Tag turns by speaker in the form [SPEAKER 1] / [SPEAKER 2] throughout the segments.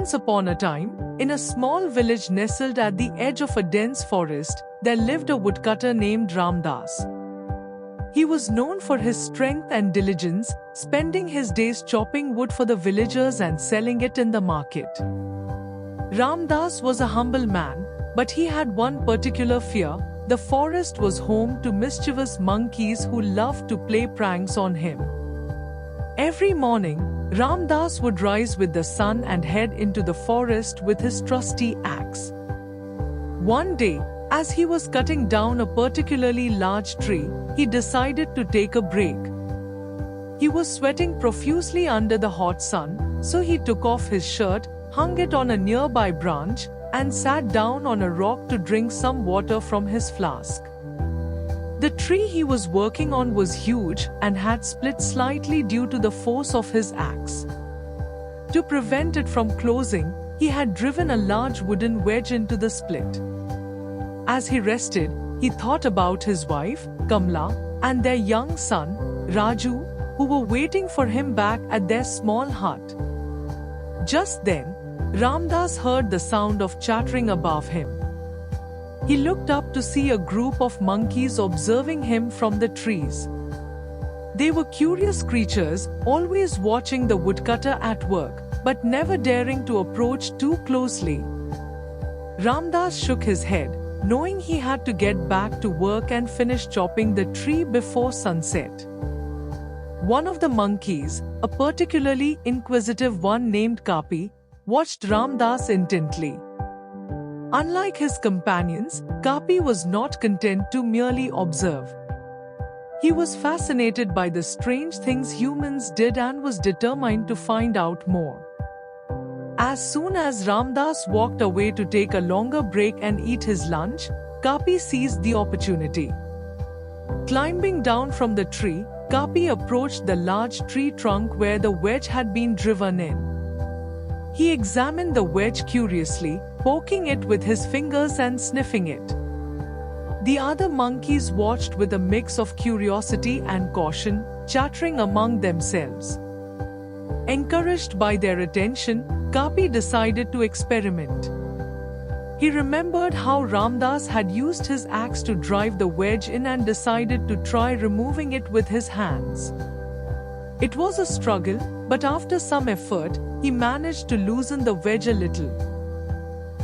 [SPEAKER 1] Once upon a time, in a small village nestled at the edge of a dense forest, there lived a woodcutter named Ramdas. He was known for his strength and diligence, spending his days chopping wood for the villagers and selling it in the market. Ramdas was a humble man, but he had one particular fear: the forest was home to mischievous monkeys who loved to play pranks on him. Every morning, Ramdas would rise with the sun and head into the forest with his trusty axe. One day, as he was cutting down a particularly large tree, he decided to take a break. He was sweating profusely under the hot sun, so he took off his shirt, hung it on a nearby branch, and sat down on a rock to drink some water from his flask. The tree he was working on was huge and had split slightly due to the force of his axe. To prevent it from closing, he had driven a large wooden wedge into the split. As he rested, he thought about his wife, Kamla, and their young son, Raju, who were waiting for him back at their small hut. Just then, Ramdas heard the sound of chattering above him. He looked up to see a group of monkeys observing him from the trees. They were curious creatures, always watching the woodcutter at work, but never daring to approach too closely. Ramdas shook his head, knowing he had to get back to work and finish chopping the tree before sunset. One of the monkeys, a particularly inquisitive one named Kapi, watched Ramdas intently. Unlike his companions, Kapi was not content to merely observe. He was fascinated by the strange things humans did and was determined to find out more. As soon as Ramdas walked away to take a longer break and eat his lunch, Kapi seized the opportunity. Climbing down from the tree, Kapi approached the large tree trunk where the wedge had been driven in. He examined the wedge curiously, poking it with his fingers and sniffing it. The other monkeys watched with a mix of curiosity and caution, chattering among themselves. Encouraged by their attention, Kapi decided to experiment. He remembered how Ramdas had used his axe to drive the wedge in and decided to try removing it with his hands. It was a struggle, but after some effort, he managed to loosen the wedge a little.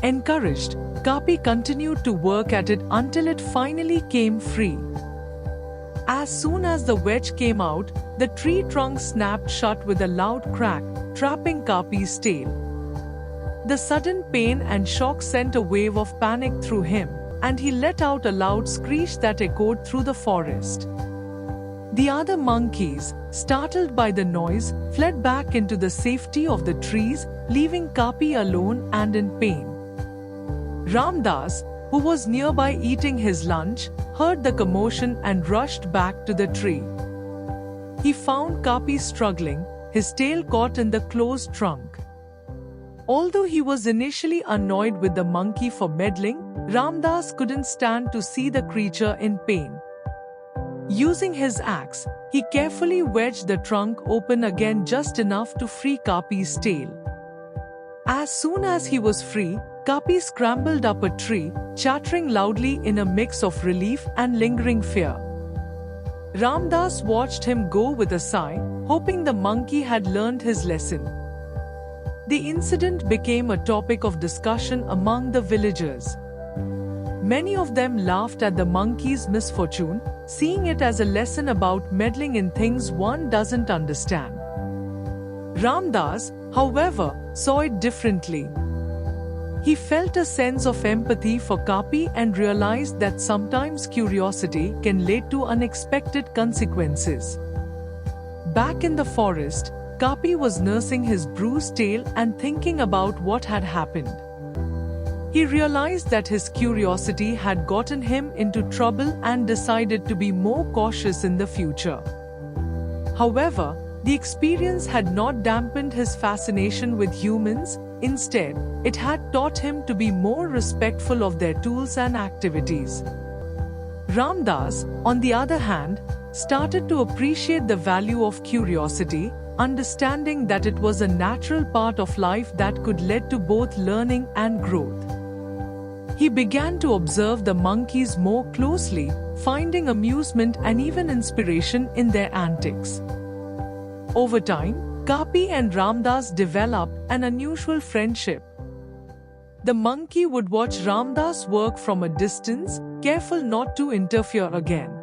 [SPEAKER 1] Encouraged, Kapi continued to work at it until it finally came free. As soon as the wedge came out, the tree trunk snapped shut with a loud crack, trapping Kapi's tail. The sudden pain and shock sent a wave of panic through him, and he let out a loud screech that echoed through the forest. The other monkeys, startled by the noise, fled back into the safety of the trees, leaving Kapi alone and in pain. Ramdas, who was nearby eating his lunch, heard the commotion and rushed back to the tree. He found Kapi struggling, his tail caught in the closed trunk. Although he was initially annoyed with the monkey for meddling, Ramdas couldn't stand to see the creature in pain. Using his axe, he carefully wedged the trunk open again just enough to free Kapi's tail. As soon as he was free, Kapi scrambled up a tree, chattering loudly in a mix of relief and lingering fear. Ramdas watched him go with a sigh, hoping the monkey had learned his lesson. The incident became a topic of discussion among the villagers. Many of them laughed at the monkey's misfortune, seeing it as a lesson about meddling in things one doesn't understand. Ramdas, however, saw it differently. He felt a sense of empathy for Kapi and realized that sometimes curiosity can lead to unexpected consequences. Back in the forest, Kapi was nursing his bruised tail and thinking about what had happened. He realized that his curiosity had gotten him into trouble and decided to be more cautious in the future. However, the experience had not dampened his fascination with humans. Instead, it had taught him to be more respectful of their tools and activities. Ramdas, on the other hand, started to appreciate the value of curiosity, understanding that it was a natural part of life that could lead to both learning and growth. He began to observe the monkeys more closely, finding amusement and even inspiration in their antics. Over time, Kapi and Ramdas developed an unusual friendship. The monkey would watch Ramdas work from a distance, careful not to interfere again.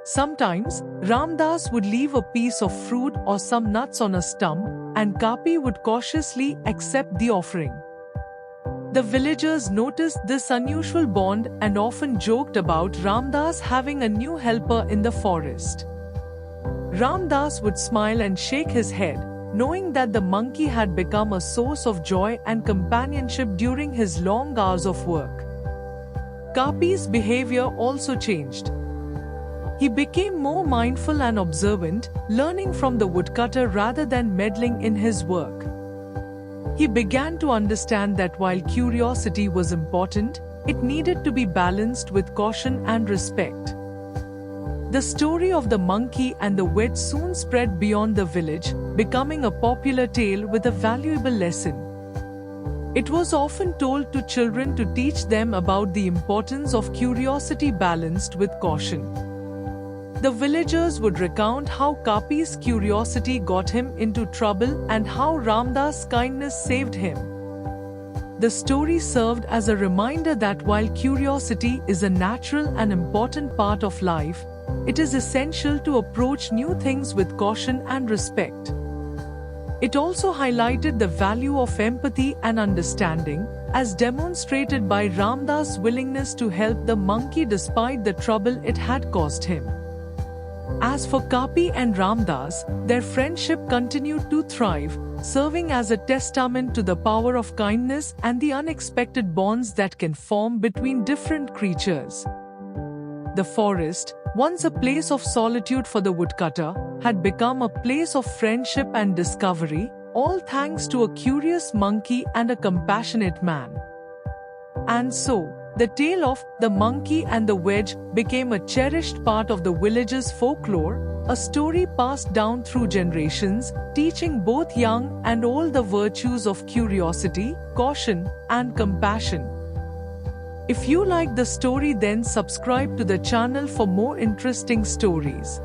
[SPEAKER 1] Sometimes, Ramdas would leave a piece of fruit or some nuts on a stump, and Kapi would cautiously accept the offering. The villagers noticed this unusual bond and often joked about Ramdas having a new helper in the forest. Ramdas would smile and shake his head, knowing that the monkey had become a source of joy and companionship during his long hours of work. Kapi's behavior also changed. He became more mindful and observant, learning from the woodcutter rather than meddling in his work. He began to understand that while curiosity was important, it needed to be balanced with caution and respect. The story of the monkey and the wedge soon spread beyond the village, becoming a popular tale with a valuable lesson. It was often told to children to teach them about the importance of curiosity balanced with caution. The villagers would recount how Kapi's curiosity got him into trouble and how Ramdas' kindness saved him. The story served as a reminder that while curiosity is a natural and important part of life, it is essential to approach new things with caution and respect. It also highlighted the value of empathy and understanding, as demonstrated by Ramdas' willingness to help the monkey despite the trouble it had caused him. As for Kapi and Ramdas, their friendship continued to thrive, serving as a testament to the power of kindness and the unexpected bonds that can form between different creatures. The forest, once a place of solitude for the woodcutter, had become a place of friendship and discovery, all thanks to a curious monkey and a compassionate man. And so, the tale of the monkey and the wedge became a cherished part of the village's folklore, a story passed down through generations, teaching both young and old the virtues of curiosity, caution, and compassion. If you like the story, then subscribe to the channel for more interesting stories.